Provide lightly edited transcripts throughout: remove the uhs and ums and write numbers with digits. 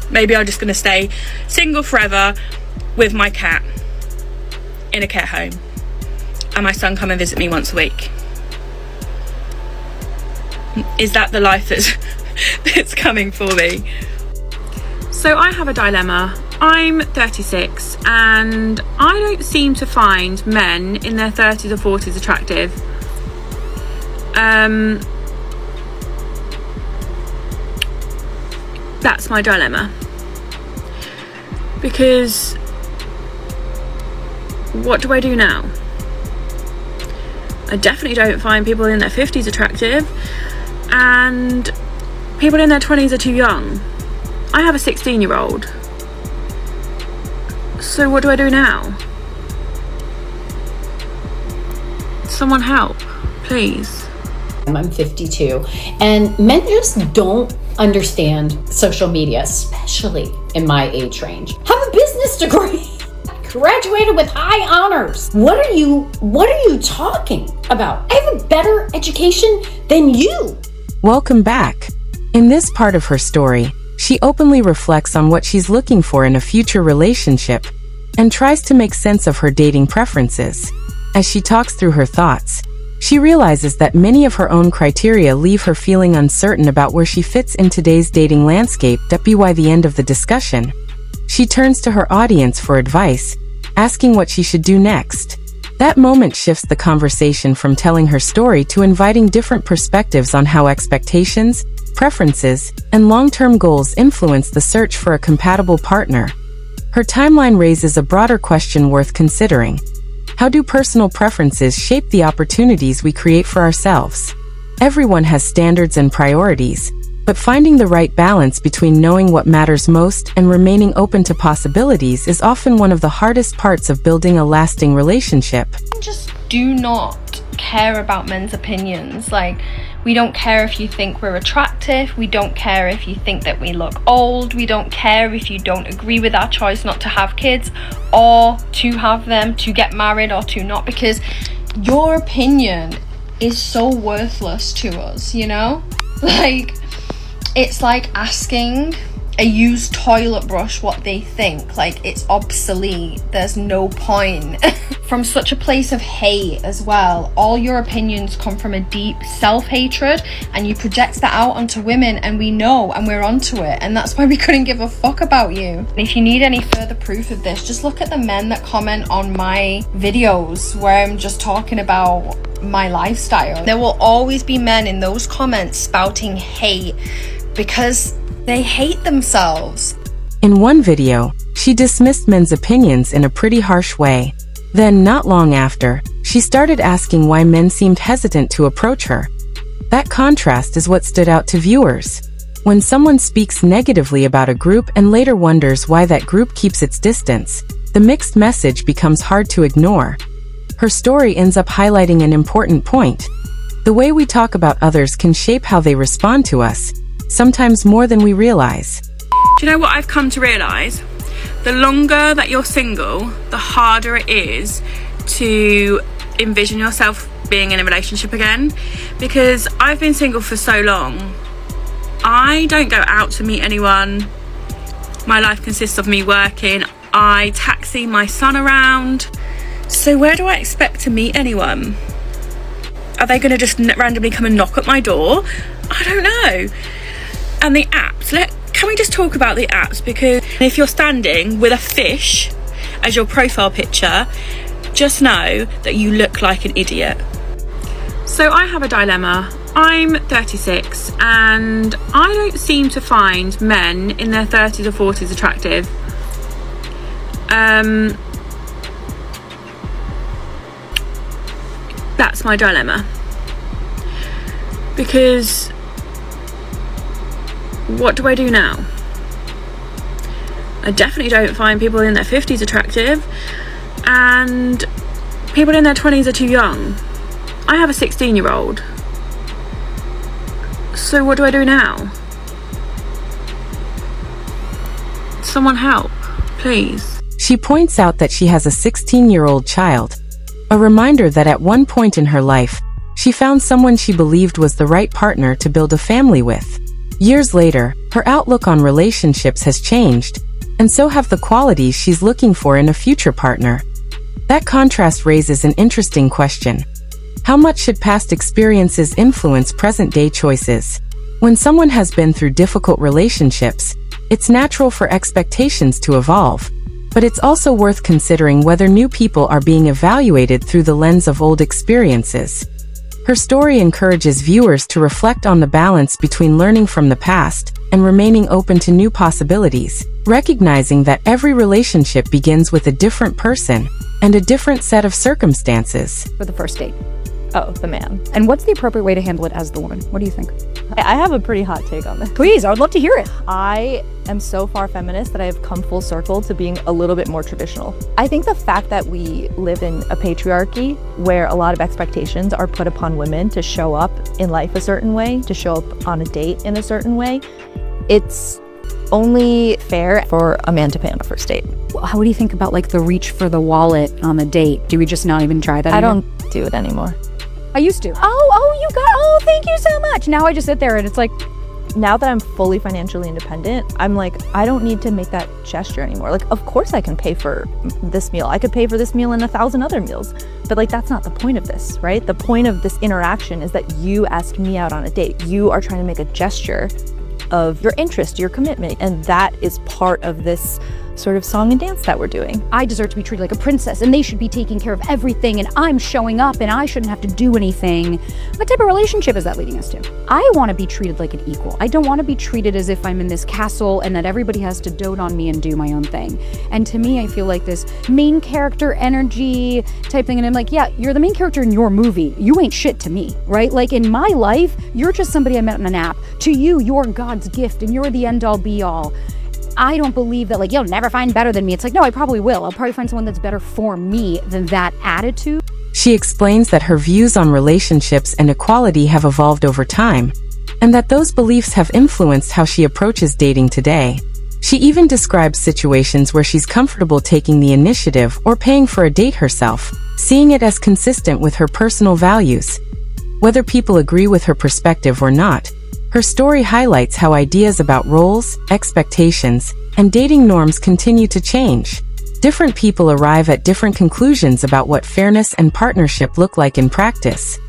Maybe I'm just going to stay single forever with my cat in a care home and my son come and visit me once a week. Is that the life that's coming for me? So I have a dilemma. I'm 36 and I don't seem to find men in their 30s or 40s attractive. That's my dilemma. Because what do I do now? I definitely don't find people in their 50s attractive, and people in their 20s are too young. I have a 16-year-old. So what do I do now? Someone help, please. I'm 52, and men just don't understand social media, especially in my age range. Have a business degree, graduated with high honors. What are you talking about? I have a better education than you. Welcome back. In this part of her story, she openly reflects on what she's looking for in a future relationship and tries to make sense of her dating preferences. As she talks through her thoughts, she realizes that many of her own criteria leave her feeling uncertain about where she fits in today's dating landscape. By the end of the discussion, she turns to her audience for advice, asking what she should do next. That moment shifts the conversation from telling her story to inviting different perspectives on how expectations, preferences, and long-term goals influence the search for a compatible partner. Her timeline raises a broader question worth considering. How do personal preferences shape the opportunities we create for ourselves? Everyone has standards and priorities, but finding the right balance between knowing what matters most and remaining open to possibilities is often one of the hardest parts of building a lasting relationship. Just do not care about men's opinions. Like, we don't care if you think we're attractive, we don't care if you think that we look old, we don't care if you don't agree with our choice not to have kids or to have them, to get married or to not, because your opinion is so worthless to us, you know? Like, it's like asking a used toilet brush what they think. Like, it's obsolete. There's no point. From such a place of hate as well. All your opinions come from a deep self-hatred, and you project that out onto women, and we know, and we're onto it, and that's why we couldn't give a fuck about you. And if you need any further proof of this, just look at the men that comment on my videos where I'm just talking about my lifestyle. There will always be men in those comments spouting hate because they hate themselves. In one video, she dismissed men's opinions in a pretty harsh way. Then, not long after, she started asking why men seemed hesitant to approach her. That contrast is what stood out to viewers. When someone speaks negatively about a group and later wonders why that group keeps its distance, the mixed message becomes hard to ignore. Her story ends up highlighting an important point. The way we talk about others can shape how they respond to us, sometimes more than we realize. Do you know what I've come to realise? The longer that you're single, the harder it is to envision yourself being in a relationship again. Because I've been single for so long, I don't go out to meet anyone. My life consists of me working. I taxi my son around. So where do I expect to meet anyone? Are they going to just randomly come and knock at my door? I don't know. And the apps, can we just talk about the apps? Because if you're standing with a fish as your profile picture, just know that you look like an idiot. So I have a dilemma. I'm 36 and I don't seem to find men in their 30s or 40s attractive. That's my dilemma. Because what do I do now? I definitely don't find people in their 50s attractive, and people in their 20s are too young. I have a 16-year-old. So what do I do now? Someone help, please. She points out that she has a 16-year-old child, a reminder that at one point in her life, she found someone she believed was the right partner to build a family with. Years later, her outlook on relationships has changed, and so have the qualities she's looking for in a future partner. That contrast raises an interesting question. How much should past experiences influence present-day choices? When someone has been through difficult relationships, it's natural for expectations to evolve, but it's also worth considering whether new people are being evaluated through the lens of old experiences. Her story encourages viewers to reflect on the balance between learning from the past and remaining open to new possibilities, recognizing that every relationship begins with a different person and a different set of circumstances. For the first date. Oh, the man. And what's the appropriate way to handle it as the woman? What do you think? I have a pretty hot take on this. Please, I would love to hear it. I am so far feminist that I have come full circle to being a little bit more traditional. I think the fact that we live in a patriarchy where a lot of expectations are put upon women to show up in life a certain way, to show up on a date in a certain way, it's only fair for a man to pay on a first date. How do you think about like the reach for the wallet on the date? Do we just not even try that I anymore? don't do it anymore. I used to. Oh, thank you so much. Now I just sit there and it's like, Now that I'm fully financially independent, I'm like, I don't need to make that gesture anymore. Like, of course I can pay for this meal. I could pay for this meal and 1,000 other meals. But like, that's not the point of this, right? The point of this interaction is that you asked me out on a date. You are trying to make a gesture of your interest, your commitment. And that is part of this sort of song and dance that we're doing. I deserve to be treated like a princess and they should be taking care of everything and I'm showing up and I shouldn't have to do anything. What type of relationship is that leading us to? I want to be treated like an equal. I don't want to be treated as if I'm in this castle and that everybody has to dote on me and do my own thing. And to me, I feel like this main character energy type thing, and I'm like, yeah, you're the main character in your movie. You ain't shit to me, right? Like in my life, you're just somebody I met on an app. To you, you're God's gift and you're the end all be all. I don't believe that, like, you'll never find better than me. It's like, no, I probably will. I'll probably find someone that's better for me than that attitude. She explains that her views on relationships and equality have evolved over time, and that those beliefs have influenced how she approaches dating today. She even describes situations where she's comfortable taking the initiative or paying for a date herself, seeing it as consistent with her personal values. Whether people agree with her perspective or not, her story highlights how ideas about roles, expectations, and dating norms continue to change. Different people arrive at different conclusions about what fairness and partnership look like in practice.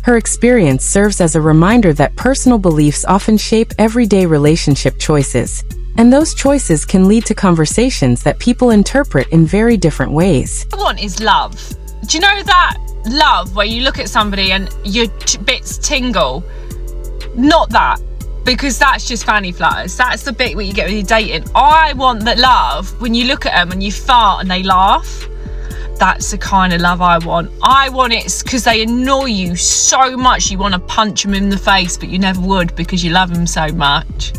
Her experience serves as a reminder that personal beliefs often shape everyday relationship choices, and those choices can lead to conversations that people interpret in very different ways. What I want is love. Do you know that love where you look at somebody and your bits tingle? Not that, because that's just fanny flutters. That's the bit where you get when you're dating. I want that love when you look at them and you fart and they laugh. That's the kind of love I want. I want it because they annoy you so much you want to punch them in the face, but you never would because you love them so much.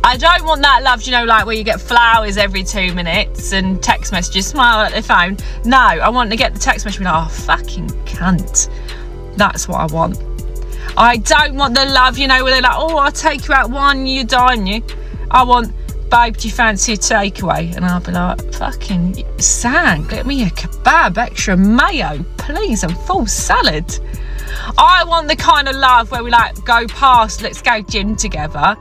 I don't want that love, you know, like where you get flowers every 2 minutes and text messages, smile at the phone. No, I want to get the text message and be like, oh, fucking cunt. That's what I want. I don't want the love, you know, where they're like, oh, I'll take you out one, you dine you. I want, babe, do you fancy a takeaway? And I'll be like, fucking Sang, get me a kebab, extra mayo, please, and full salad. I want the kind of love where we like go past, let's go gym together.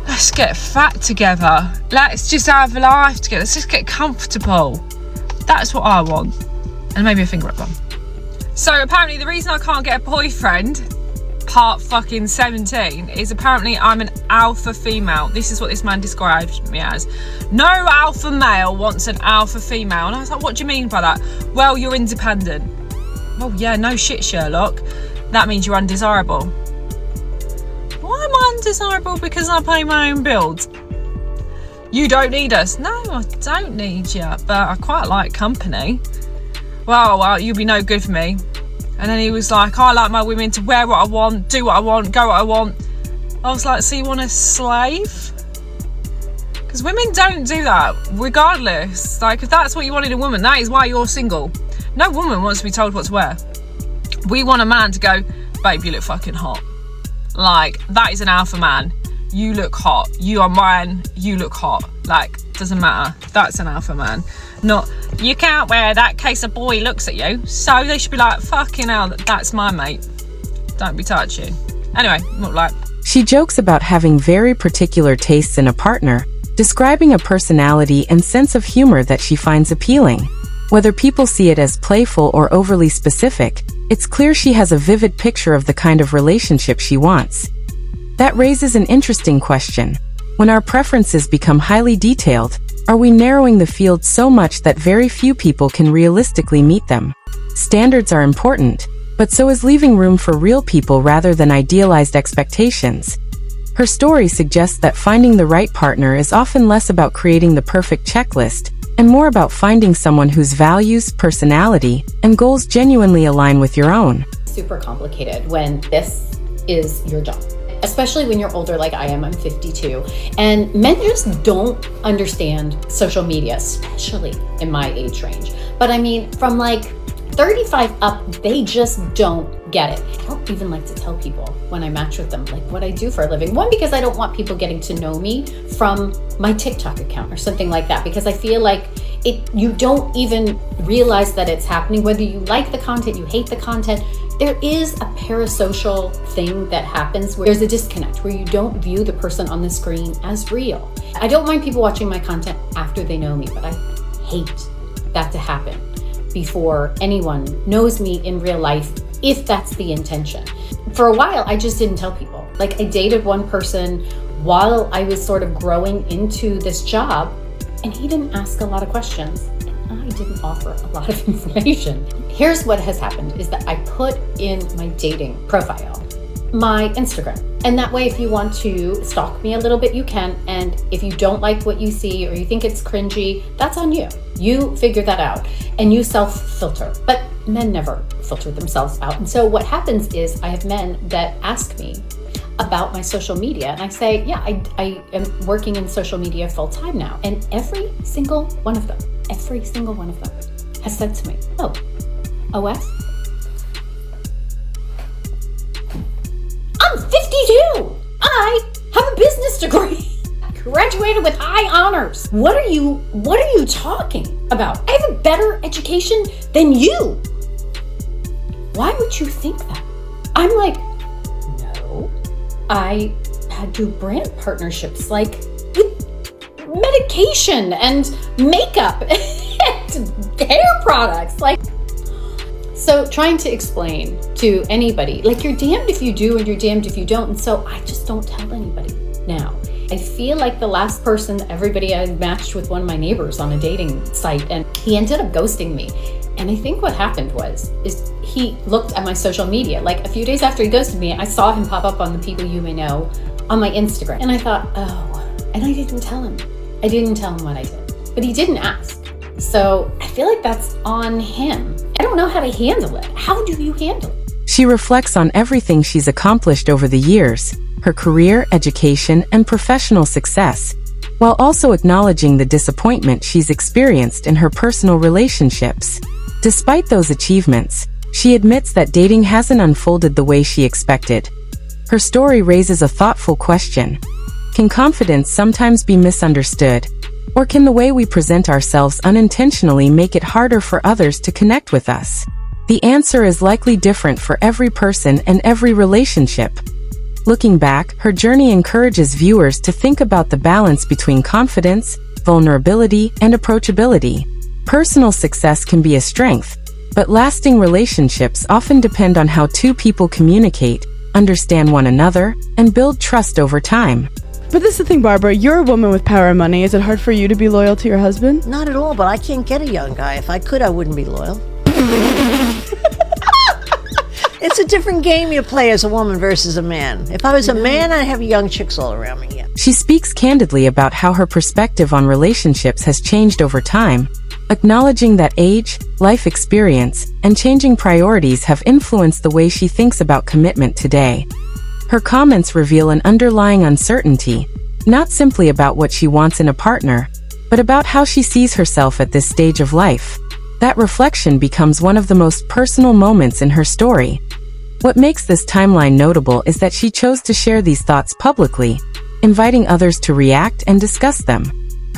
Let's get fat together. Let's just have a life together. Let's just get comfortable. That's what I want. And maybe a finger up one. So apparently the reason I can't get a boyfriend, part fucking 17, is apparently I'm an alpha female. This is what this man described me as. No alpha male wants an alpha female. And I was like, what do you mean by that? Well, you're independent. Well, yeah, no shit, Sherlock. That means you're undesirable. Why am I undesirable? Because I pay my own bills. You don't need us. No, I don't need you, but I quite like company. Well, you'll be no good for me. And then he was like, I like my women to wear what I want, do what I want, go what I want. I was like, so you want a slave? Because women don't do that, regardless. Like, if that's what you want in a woman, that is why you're single. No woman wants to be told what to wear. We want a man to go, babe, you look fucking hot. Like, that is an alpha man. You look hot. You are mine. You look hot. Like, doesn't matter. That's an alpha man. Not, you can't wear that in case a boy looks at you. So they should be like, fucking hell, that's my mate. Don't be touching. Anyway, not like She jokes about having very particular tastes in a partner, describing a personality and sense of humor that she finds appealing. Whether people see it as playful or overly specific, it's clear she has a vivid picture of the kind of relationship she wants. That raises an interesting question. When our preferences become highly detailed, are we narrowing the field so much that very few people can realistically meet them? Standards are important, but so is leaving room for real people rather than idealized expectations. Her story suggests that finding the right partner is often less about creating the perfect checklist and more about finding someone whose values, personality, and goals genuinely align with your own. Super complicated when this is your job. Especially when you're older like I am, I'm 52. And men just don't understand social media, especially in my age range. But I mean, from like 35 up, they just don't get it. I don't even like to tell people when I match with them, like what I do for a living. One, because I don't want people getting to know me from my TikTok account or something like that, because I feel like you don't even realize that it's happening. Whether you like the content, you hate the content, there is a parasocial thing that happens where there's a disconnect, where you don't view the person on the screen as real. I don't mind people watching my content after they know me, but I hate that to happen before anyone knows me in real life, if that's the intention. For a while, I just didn't tell people. Like, I dated one person while I was sort of growing into this job, and he didn't ask a lot of questions. I didn't offer a lot of information. Here's what has happened is that I put in my dating profile my Instagram. And that way, if you want to stalk me a little bit, you can. And if you don't like what you see or you think it's cringy, that's on you. You figure that out and you self-filter. But men never filter themselves out. And so what happens is I have men that ask me about my social media. And I say, yeah, I am working in social media full time now. And every single one of them has said to me, oh, OS? I'm 52. I have a business degree. Graduated with high honors. What are you talking about? I have a better education than you. Why would you think that? I'm like, no. I had to do brand partnerships like with medication and makeup and hair products. Like, so trying to explain to anybody, like, you're damned if you do and you're damned if you don't. And so I just don't tell anybody now. I feel like the last person, everybody I matched with one of my neighbors on a dating site, and he ended up ghosting me. And I think what happened is he looked at my social media. Like, a few days after he ghosted me, I saw him pop up on the People You May Know on my Instagram. And I thought, oh, and I didn't tell him. I didn't tell him what I did, but he didn't ask. So I feel like that's on him. I don't know how to handle it. How do you handle it? She reflects on everything she's accomplished over the years, her career, education, and professional success, while also acknowledging the disappointment she's experienced in her personal relationships. Despite those achievements, she admits that dating hasn't unfolded the way she expected. Her story raises a thoughtful question. Can confidence sometimes be misunderstood? Or can the way we present ourselves unintentionally make it harder for others to connect with us? The answer is likely different for every person and every relationship. Looking back, her journey encourages viewers to think about the balance between confidence, vulnerability, and approachability. Personal success can be a strength, but lasting relationships often depend on how two people communicate, understand one another, and build trust over time. But this is the thing, Barbara, you're a woman with power and money. Is it hard for you to be loyal to your husband? Not at all, but I can't get a young guy. If I could, I wouldn't be loyal. It's a different game you play as a woman versus a man. If I was a man, I'd have young chicks all around me. Yeah. She speaks candidly about how her perspective on relationships has changed over time, acknowledging that age, life experience, and changing priorities have influenced the way she thinks about commitment today. Her comments reveal an underlying uncertainty, not simply about what she wants in a partner, but about how she sees herself at this stage of life. That reflection becomes one of the most personal moments in her story. What makes this timeline notable is that she chose to share these thoughts publicly, inviting others to react and discuss them.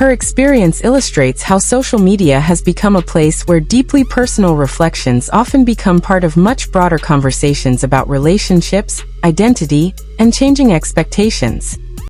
Her experience illustrates how social media has become a place where deeply personal reflections often become part of much broader conversations about relationships, identity, and changing expectations.